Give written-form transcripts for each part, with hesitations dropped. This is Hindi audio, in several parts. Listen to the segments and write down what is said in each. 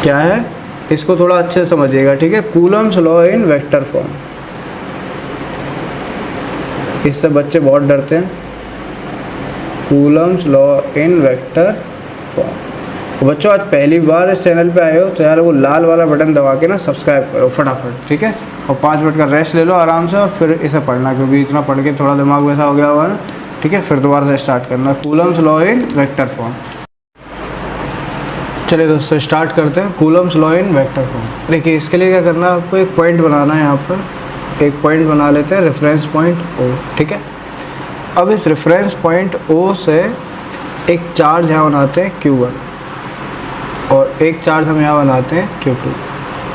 क्या है, इसको थोड़ा अच्छे से समझिएगा, ठीक है। Coulomb's law in vector form, इससे बच्चे बहुत डरते हैं। Coulomb's law in vector form. तो बच्चों आज पहली बार इस चैनल पे आए हो तो यार वो लाल वाला बटन दबा के ना सब्सक्राइब करो फटाफट, ठीक है। और 5 मिनट का रेस्ट ले लो आराम से और फिर इसे पढ़ना, क्योंकि इतना पढ़ के थोड़ा दिमाग वैसा हो गया होगा ना, ठीक है। फिर दोबारा से स्टार्ट करना, Coulomb's law in vector form. चलिए दोस्तों स्टार्ट करते हैं Coulomb's law in vector form. देखिए इसके लिए क्या करना है, आपको एक पॉइंट बनाना है। यहाँ पर एक पॉइंट बना लेते हैं, रेफरेंस पॉइंट O, ठीक है। अब इस रेफरेंस पॉइंट O से एक चार्ज यहाँ बनाते हैं Q1 और एक चार्ज हम यहाँ बनाते हैं Q2,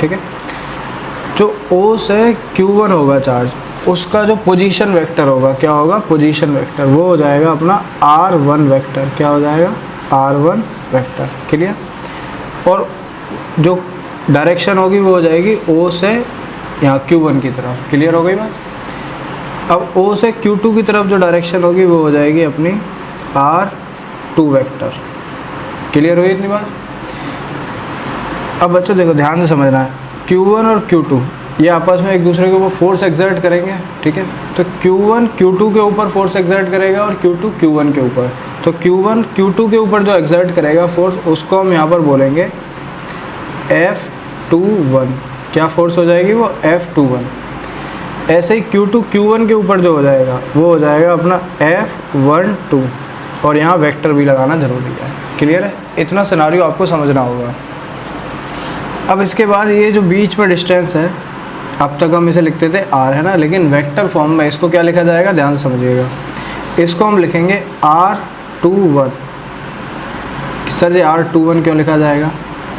ठीक है। जो O से Q1 होगा चार्ज, उसका जो पोजीशन वेक्टर होगा, क्या होगा, पोजीशन वेक्टर, वो हो जाएगा अपना R1 वेक्टर। क्या हो जाएगा, R1 वेक्टर। क्लियर। और जो डायरेक्शन होगी वो हो जाएगी O से यहाँ Q1 की तरफ। क्लियर हो गई बात। अब O से Q2 की तरफ जो डायरेक्शन होगी वो हो जाएगी अपनी R2 वेक्टर। क्लियर हुई इतनी बात। अब बच्चों देखो ध्यान से समझना है, Q1 और Q2 ये आपस में एक दूसरे के ऊपर फोर्स एक्सर्ट करेंगे, ठीक है। तो Q1 Q2 के ऊपर फोर्स एक्सर्ट करेगा और Q2 Q1 के ऊपर। तो Q1 Q2 के ऊपर जो एक्सर्ट करेगा फोर्स, उसको हम यहाँ पर बोलेंगे F21। क्या फोर्स हो जाएगी वो, F21। ऐसे ही Q2 Q1 के ऊपर जो हो जाएगा वो हो जाएगा अपना F12। और यहाँ वेक्टर भी लगाना ज़रूरी है। क्लियर है, इतना सिनारियो आपको समझना होगा। अब इसके बाद ये जो बीच में डिस्टेंस है, अब तक हम इसे लिखते थे R, है ना, लेकिन वेक्टर फॉर्म में इसको क्या लिखा जाएगा, ध्यान से समझिएगा। इसको हम लिखेंगे R21। सर जी R21 क्यों लिखा जाएगा,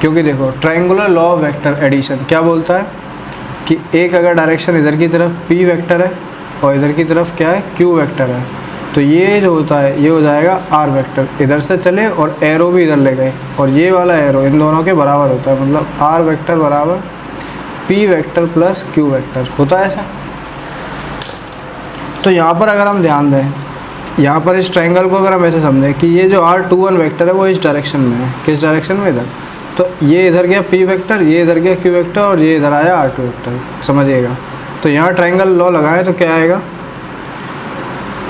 क्योंकि देखो triangular law of vector addition क्या बोलता है कि एक अगर डायरेक्शन इधर की तरफ P वेक्टर है और इधर की तरफ क्या है, Q वेक्टर है, तो ये जो होता है ये हो जाएगा R वेक्टर। इधर से चले और एरो भी इधर ले गए और ये वाला एरो इन दोनों के बराबर होता है, मतलब R वेक्टर बराबर P vector plus Q vector होता है ऐसा। तो यहाँ पर अगर हम ध्यान दें, यहाँ पर इस ट्रायंगल को अगर हम ऐसे समझें कि ये जो R21 वेक्टर है वो इस डायरेक्शन में है, किस डायरेक्शन में, इधर। तो ये इधर गया P वेक्टर, ये इधर गया Q वेक्टर और ये इधर आया R2 वेक्टर, समझिएगा। तो यहाँ ट्रायंगल लॉ लगाएं तो क्या आएगा,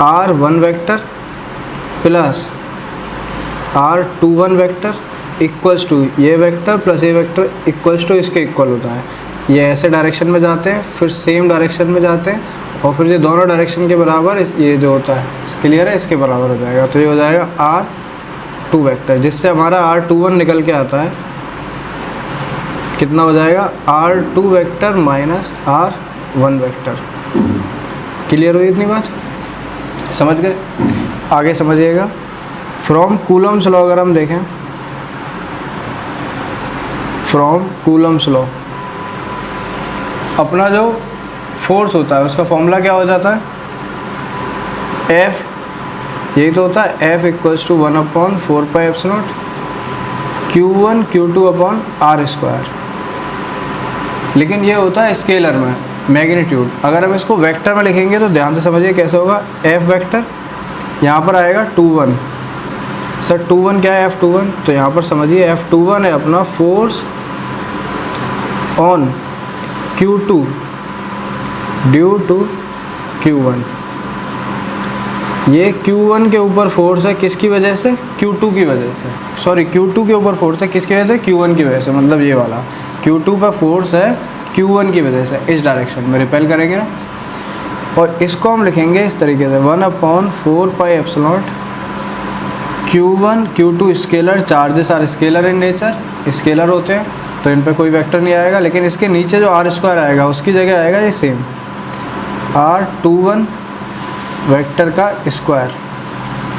R1 vector plus R21 vector equals to ये वेक्टर प्लस ये वेक्टर इक्वल्स टू इसके इक्वल होता है। ये ऐसे डायरेक्शन में जाते हैं, फिर सेम डायरेक्शन में जाते हैं और फिर ये दोनों डायरेक्शन के बराबर ये जो होता है, क्लियर है, इसके बराबर हो जाएगा। तो ये हो जाएगा R2 वेक्टर, जिससे हमारा R21 निकल के आता है, कितना हो जाएगा, R2 vector minus R1 vector. Clear हुई इतनी बात, समझ गए। आगे समझिएगा, फ्रॉम कूलम्स लॉ अगर हम देखें, फ्रॉम कूलम्स लॉ अपना जो फोर्स होता है उसका फॉर्मूला क्या हो जाता है, F, यही तो होता है, F equals to 1/4πε0 Q1 Q2 upon R²। लेकिन ये होता है स्केलर में, मैग्नीट्यूड। अगर हम इसको वेक्टर में लिखेंगे तो ध्यान से समझिए कैसे होगा, F वेक्टर यहाँ पर आएगा 21। सर 21 क्या है, F21, तो यहाँ पर समझिए F21 है अपना force on Q2 due to Q1। ये Q1 के ऊपर फोर्स है किसकी वजह से, Q2 की वजह से, सॉरी Q2 के ऊपर फोर्स है किसकी वजह से, Q1 की वजह से, मतलब ये वाला Q2 पर फोर्स है Q1 की वजह से, इस डायरेक्शन में रिपेल करेंगे ना। और इसको हम लिखेंगे इस तरीके से 1/4πε0 Q1 Q2 scalar, charges are scalar in nature, scalar होते हैं तो इन पे कोई वेक्टर नहीं आएगा, लेकिन इसके नीचे जो R² आएगा उसकी जगह आएगा ये सेम R21 वेक्टर का स्क्वायर।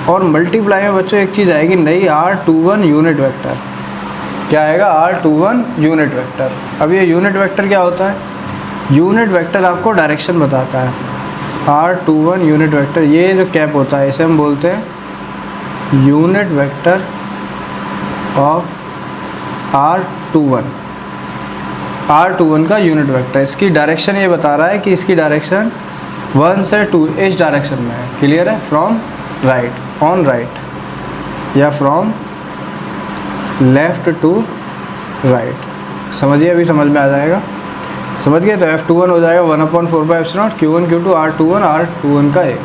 और मल्टीप्लाई में बच्चों एक चीज़ आएगी नई, R21 यूनिट वेक्टर। क्या आएगा, R21 यूनिट वेक्टर। अब ये यूनिट वेक्टर क्या होता है, यूनिट वेक्टर आपको डायरेक्शन बताता है। R21 यूनिट वेक्टर, ये जो कैप होता है इसे हम बोलते हैं unit vector of R21। R21 का यूनिट वेक्टर, इसकी डायरेक्शन ये बता रहा है कि इसकी डायरेक्शन 1 से 2 इस डायरेक्शन में है। क्लियर है, फ्रॉम राइट, ऑन राइट, या फ्रॉम लेफ़्ट टू राइट। समझिए, अभी समझ में आ जाएगा। समझ गए? तो F21 हो जाएगा 1/4πε0 Q1 Q2 R21 R21 का ए।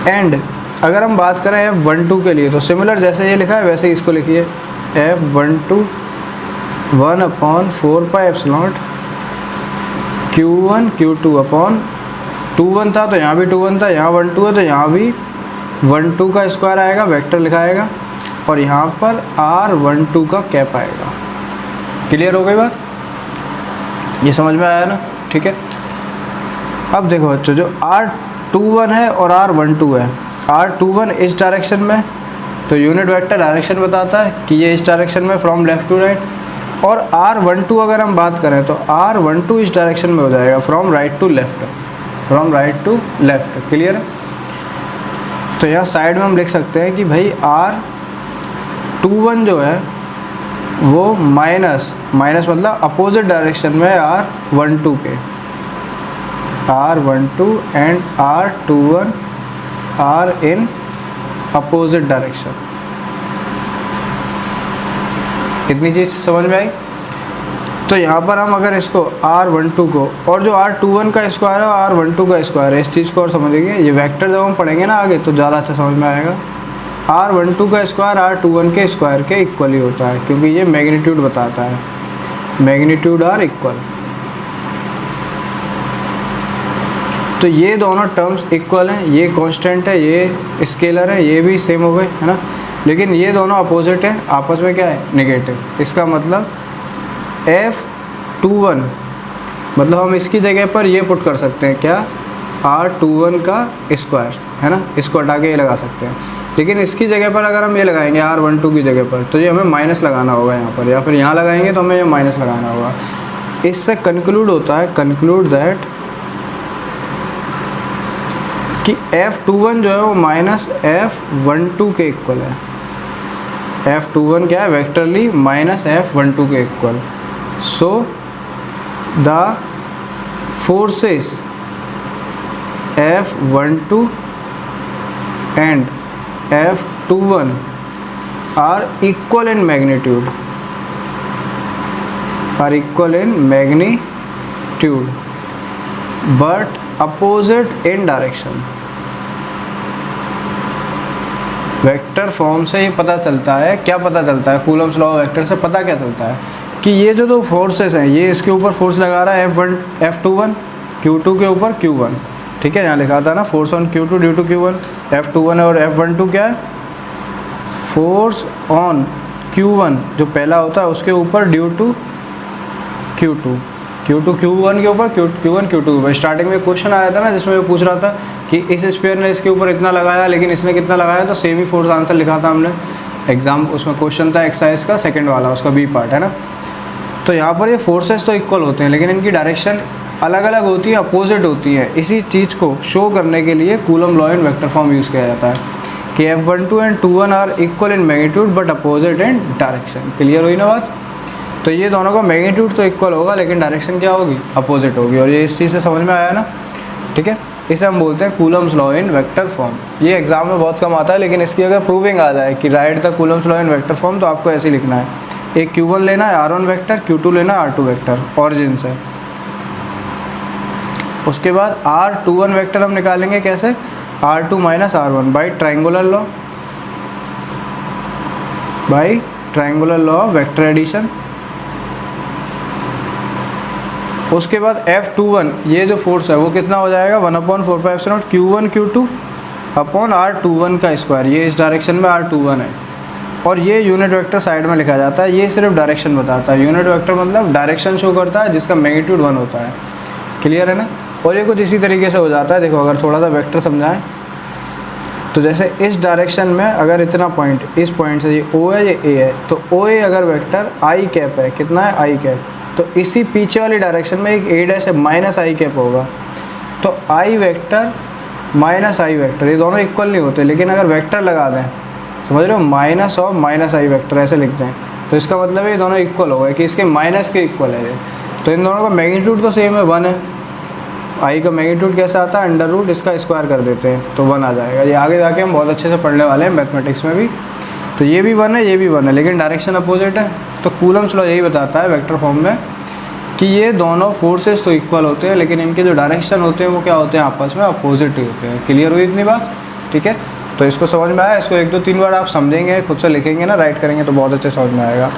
एंड अगर हम बात करें F12 के लिए तो सिमिलर जैसे ये लिखा है वैसे ही इसको लिखिए, F12 1/4πε0 Q1 Q2 अपॉन 2 1 था तो यहाँ भी 2 1 था, यहाँ 1 2 है तो यहाँ भी 1 2 का स्क्वायर आएगा, वेक्टर लिखाएगा, और यहाँ पर R12 का कैप आएगा। क्लियर हो गई बात? ये समझ में आया ना? ठीक है। अब देखो बच्चों, जो R21 है और R12 है, R21 इस डायरेक्शन में, तो यूनिट वेक्टर डायरेक्शन बताता है कि ये इस डायरेक्शन में फ्रॉम लेफ़्ट टू राइट, और R12 अगर हम बात करें तो R12 इस डायरेक्शन में हो जाएगा from right to left, from right to left. Clear है? तो यहाँ साइड में हम लिख सकते हैं कि भाई R21 जो है वो माइनस मतलब अपोजिट डायरेक्शन में R12 के, R12 and R21 are in opposite direction. इतनी चीज़ समझ में आई? तो यहाँ पर हम अगर इसको R12 को और जो R21 का स्क्वायर है R12 का स्क्वायर है, इस चीज़ को और समझेंगे। ये वेक्टर जब हम पढ़ेंगे ना आगे तो ज़्यादा अच्छा समझ में आएगा। R12 का स्क्वायर R21 के स्क्वायर के इक्वल ही होता है, क्योंकि ये मैग्नीट्यूड बताता है, मैग्नीट्यूड आर इक्वल। तो ये दोनों टर्म्स इक्वल हैं, ये कांस्टेंट है, ये स्केलर है, ये भी सेम हो गए, है ना। लेकिन ये दोनों अपोजिट हैं, आपस में क्या है, नेगेटिव। इसका मतलब F21 मतलब हम इसकी जगह पर ये पुट कर सकते हैं क्या, R21 का स्क्वायर, है ना। इसको हटा के ये लगा सकते हैं। लेकिन इसकी जगह पर अगर हम ये लगाएंगे R12 की जगह पर, तो ये हमें माइनस लगाना होगा यहाँ पर, या फिर यहाँ लगाएंगे तो हमें ये माइनस लगाना होगा। इससे कंक्लूड होता है, कंक्लूड दैट कि F21 जो है वो माइनस F12 के इक्वल है। F21 क्या है, वेक्टरली माइनस F12 के equal. So the forces F12 and F21 are equal in magnitude, but opposite in direction। Vector form से ही पता चलता है, क्या पता चलता है, कूलम्स लॉ वेक्टर से पता क्या चलता है कि ये जो दो फोर्सेस हैं, ये इसके ऊपर फोर्स लगा रहा है F21, Q2 के ऊपर Q1, ठीक है। यहाँ लिखा था ना force on Q2 due to Q1, F21 और F12 क्या है, फोर्स ऑन Q1 जो पहला होता है उसके ऊपर ड्यू टू Q2 Q1 के ऊपर Q1 Q2 के ऊपर। स्टार्टिंग में क्वेश्चन आया था ना जिसमें वो पूछ रहा था कि इस स्फीयर ने इसके ऊपर इतना लगाया लेकिन इसने कितना लगाया, तो सेम ही फोर्स आंसर लिखा था हमने एग्जाम, उसमें क्वेश्चन था एक्सरसाइज का सेकंड वाला, उसका बी पार्ट, है ना। तो यहाँ पर ये फोर्सेस तो इक्वल होते हैं लेकिन इनकी डायरेक्शन अलग अलग होती है, अपोजिट होती है। इसी चीज़ को शो करने के लिए Coulomb law in vector form use किया जाता है कि F12 and 21 are equal in magnitude but opposite in direction. Clear हुई ना बात? तो ये दोनों का मैग्नीट्यूड तो इक्वल होगा लेकिन डायरेक्शन क्या होगी, अपोजिट होगी। और ये इस चीज़ से समझ में आया ना, ठीक है। इसे हम बोलते हैं Coulomb's law in vector form. ये एग्जाम में बहुत कम आता है, लेकिन इसकी अगर प्रूविंग आ जाए कि right the Coulomb's law in vector form, तो आपको ऐसे ही लिखना है, एक Q1 लेना है R1 वेक्टर, Q2 लेना है R2 वेक्टर ऑरिजिन से। उसके बाद R21 वेक्टर हम निकालेंगे कैसे, R2 minus R1 by triangular law, by triangular law of vector addition. उसके बाद F21 ये जो फोर्स है वो कितना हो जाएगा, 1/4πε0 Q1 Q2 अपॉन R21 का स्क्वायर। ये इस डायरेक्शन में R21 है और ये यूनिट वेक्टर साइड में लिखा जाता है। ये सिर्फ डायरेक्शन बताता है, यूनिट वेक्टर मतलब डायरेक्शन शो करता है जिसका मैग्नीट्यूड 1 होता है। क्लियर है ना। और ये कुछ इसी तरीके से हो जाता है। देखो अगर थोड़ा सा वेक्टर समझाएं तो जैसे इस डायरेक्शन में अगर इतना पॉइंट, इस पॉइंट से ये O है, ये A है, तो OA अगर वेक्टर I कैप है, कितना है I कैप, तो इसी पीछे वाली डायरेक्शन में एक A डैश है माइनस I कैप होगा, तो I vector minus I vector ये दोनों इक्वल नहीं होते। लेकिन अगर वेक्टर लगा दें, समझ रहे हो, माइनस और माइनस I वेक्टर ऐसे लिखते हैं, तो इसका मतलब है ये दोनों इक्वल हो गए कि इसके माइनस के इक्वल है ये। तो इन दोनों का मैग्नीट्यूड तो सेम है, 1 है। I का मैग्नीट्यूड कैसा आता है, अंडर रूट इसका स्क्वायर कर देते हैं तो 1 आ जाएगा। ये आगे जाके हम बहुत अच्छे से पढ़ने वाले हैं मैथमेटिक्स में भी। तो ये भी 1 है, ये भी 1 है, लेकिन डायरेक्शन अपोजिट है। तो कूलम्स लॉ यही बताता है वेक्टर फॉर्म में कि ये दोनों फोर्सेस तो इक्वल होते हैं, लेकिन इनके जो डायरेक्शन होते हैं वो क्या होते हैं, आपस में अपोजिट ही होते हैं। क्लियर हुई इतनी बात? ठीक है, तो इसको समझ में आया? इसको 1-2-3 बार आप समझेंगे, खुद से लिखेंगे ना, राइट करेंगे तो बहुत अच्छे समझ में आएगा।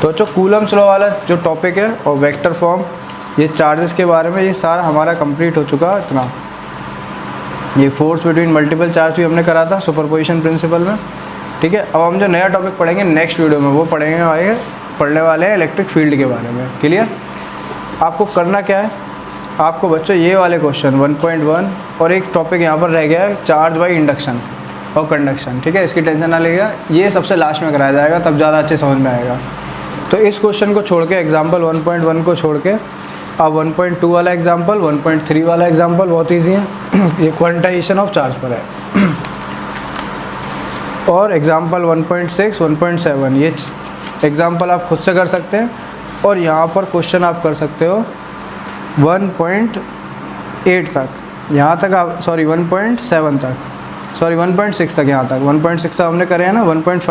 तो जो कूलम्स लॉ वाला जो टॉपिक है और वेक्टर फॉर्म, ये चार्जेस के बारे में, ये सारा हमारा कंप्लीट हो चुका है इतना। ये फोर्स बिटवीन मल्टीपल चार्ज भी हमने करा था सुपरपोजिशन प्रिंसिपल में। ठीक है, अब हम जो नया टॉपिक पढ़ेंगे नेक्स्ट वीडियो में, वो पढ़ने वाले हैं इलेक्ट्रिक फील्ड के बारे में। क्लियर? आपको करना क्या है, आपको बच्चों ये वाले क्वेश्चन 1.1 और एक टॉपिक यहाँ पर रह गया है चार्ज बाई इंडक्शन और कंडक्शन। ठीक है, इसकी टेंशन ना लेगा, ये सबसे लास्ट में कराया जाएगा, तब ज़्यादा अच्छे समझ में आएगा। तो इस क्वेश्चन को छोड़ के, एग्जाम्पल 1.1 को छोड़ के, अब 1.2 वाला एग्जाम्पल, 1.3 वाला एग्जाम्पल बहुत ईजी है, ये क्वांटाइजेशन ऑफ चार्ज पर है। और एग्जाम्पल 1.6, 1.7 ये एग्जाम्पल आप खुद से कर सकते हैं। और यहाँ पर क्वेश्चन आप कर सकते हो 1.8 तक, यहाँ तक आप 1.7 तक, 1.6 तक, यहाँ तक 1.6 तक हमने करे हैं ना, 1.5